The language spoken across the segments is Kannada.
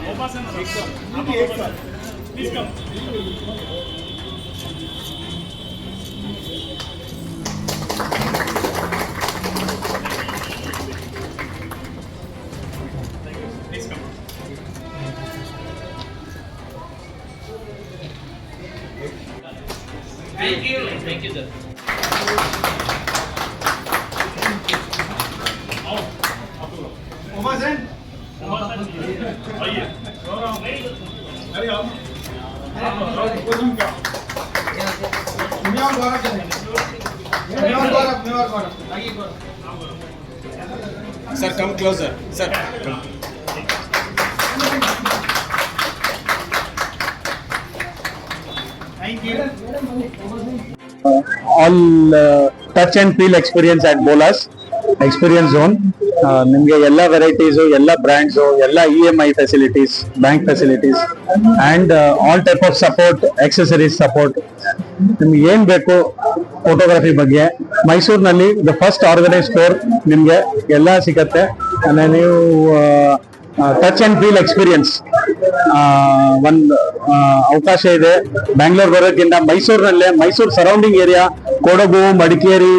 Please come. Please come. Thank you, sir. Uma Sen. आइए। अरे आओ। Sir, come closer. Sir, come. Thank you. All touch and feel experience at Bolas Experience Zone. ನಿಮಗೆ ಎಲ್ಲ ವೆರೈಟೀಸು, ಎಲ್ಲ ಬ್ರ್ಯಾಂಡ್ಸು, ಎಲ್ಲ EMI facilities, bank facilities and all type of support, accessories support. ನಿಮ್ಗೆ ಏನು ಬೇಕು ಫೋಟೋಗ್ರಫಿ ಬಗ್ಗೆ ಮೈಸೂರಿನಲ್ಲಿ ದ ಫಸ್ಟ್ ಆರ್ಗನೈಸ್ ಸ್ಟೋರ್ ನಿಮಗೆ ಎಲ್ಲ ಸಿಗತ್ತೆ. ಆಮೇಲೆ ನೀವು ಟಚ್ ಅಂಡ್ ಫೀಲ್ ಎಕ್ಸ್ಪೀರಿಯನ್ಸ್ ಒಂದು ಅವಕಾಶ ಇದೆ. ಬ್ಯಾಂಗ್ಳೂರ್ ಬರೋಕ್ಕಿಂತ ಮೈಸೂರಿನಲ್ಲೇ, ಮೈಸೂರು ಸರೌಂಡಿಂಗ್ ಏರಿಯಾ, ಕೊಡಗು, ಮಡಿಕೇರಿ,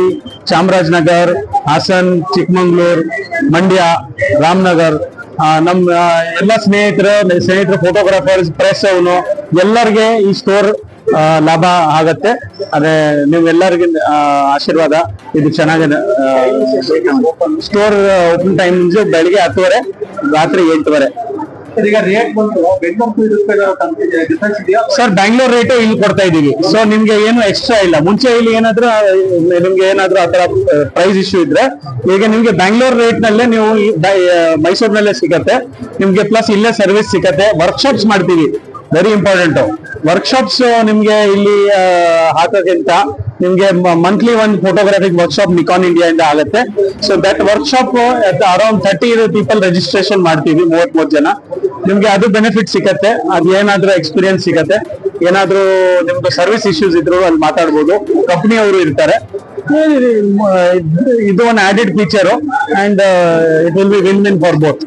ಚಾಮರಾಜನಗರ್, ಹಾಸನ್, ಚಿಕ್ಕಮಂಗ್ಳೂರು, ಮಂಡ್ಯ, ರಾಮನಗರ್, ನಮ್ಮ ಎಲ್ಲ ಸ್ನೇಹಿತರು ಫೋಟೋಗ್ರಾಫರ್ಸ್, ಪ್ರೆಸ್ ಅವನು ಎಲ್ಲರಿಗೆ ಈ ಸ್ಟೋರ್ ಲಾಭ ಆಗತ್ತೆ. ಅದೇ ನೀವೆಲ್ಲರಿಗೂ ಆಶೀರ್ವಾದ. ಇದು ಚೆನ್ನಾಗಿ ಸ್ಟೋರ್ ಓಪನ್ ಟೈಮ್ ಬೆಳಿಗ್ಗೆ 10:30, ರಾತ್ರಿ 8:30. ಈಗ ರೇಟ್ ಬಂದು ಸರ್ ಬ್ಯಾಂಗ್ಳೂರ್ ರೇಟು ಇಲ್ಲಿ ಕೊಡ್ತಾ ಇದೀವಿ. ಸೊ ನಿಮ್ಗೆ ಏನು ಎಕ್ಸ್ಟ್ರಾ ಇಲ್ಲ. ಮುಂಚೆ ಇಲ್ಲಿ ಏನಾದ್ರೂ ನಿಮ್ಗೆ ಏನಾದ್ರೂ ಆತರ ಪ್ರೈಸ್ ಇಶ್ಯೂ ಇದ್ರೆ ಈಗ ನಿಮ್ಗೆ ಬ್ಯಾಂಗ್ಳೂರ್ ರೇಟ್ ನಲ್ಲೇ ನೀವು ಮೈಸೂರಿನಲ್ಲೇ ಸಿಗತ್ತೆ ನಿಮ್ಗೆ. ಪ್ಲಸ್ ಇಲ್ಲೇ ಸರ್ವಿಸ್ ಸಿಗತ್ತೆ. ವರ್ಕ್ಶಾಪ್ಸ್ ಮಾಡ್ತೀವಿ, ವೆರಿ ಇಂಪಾರ್ಟೆಂಟ್. ವರ್ಕ್ಶಾಪ್ಸ್ ನಿಮ್ಗೆ ಇಲ್ಲಿ ಹಾಕೋಕ್ಕಿಂತ ನಿಮ್ಗೆ ಮಂತ್ಲಿ ಒಂದು ಫೋಟೋಗ್ರಾಫಿಕ್ ವರ್ಕ್ಶಾಪ್ ನಿಕಾನ್ ಇಂಡಿಯಾ ಇಂದ ಆಗುತ್ತೆ. So that workshop around 30 people registration ಮಾಡ್ತೀವಿ, 33 ಜನ. ನಿಮ್ಗೆ ಅದು ಬೆನಿಫಿಟ್ ಸಿಗತ್ತೆ. ಅದು ಏನಾದ್ರೂ ಎಕ್ಸ್ಪೀರಿಯನ್ಸ್ ಸಿಗತ್ತೆ. ಏನಾದ್ರೂ ನಿಮ್ದು ಸರ್ವಿಸ್ ಇಶ್ಯೂಸ್ ಇದ್ರು ಅಲ್ಲಿ ಮಾತಾಡ್ಬೋದು. ಕಂಪನಿ ಅವರು ಇರ್ತಾರೆ. ಇದು ಒಂದು added feature and it will be win win for both.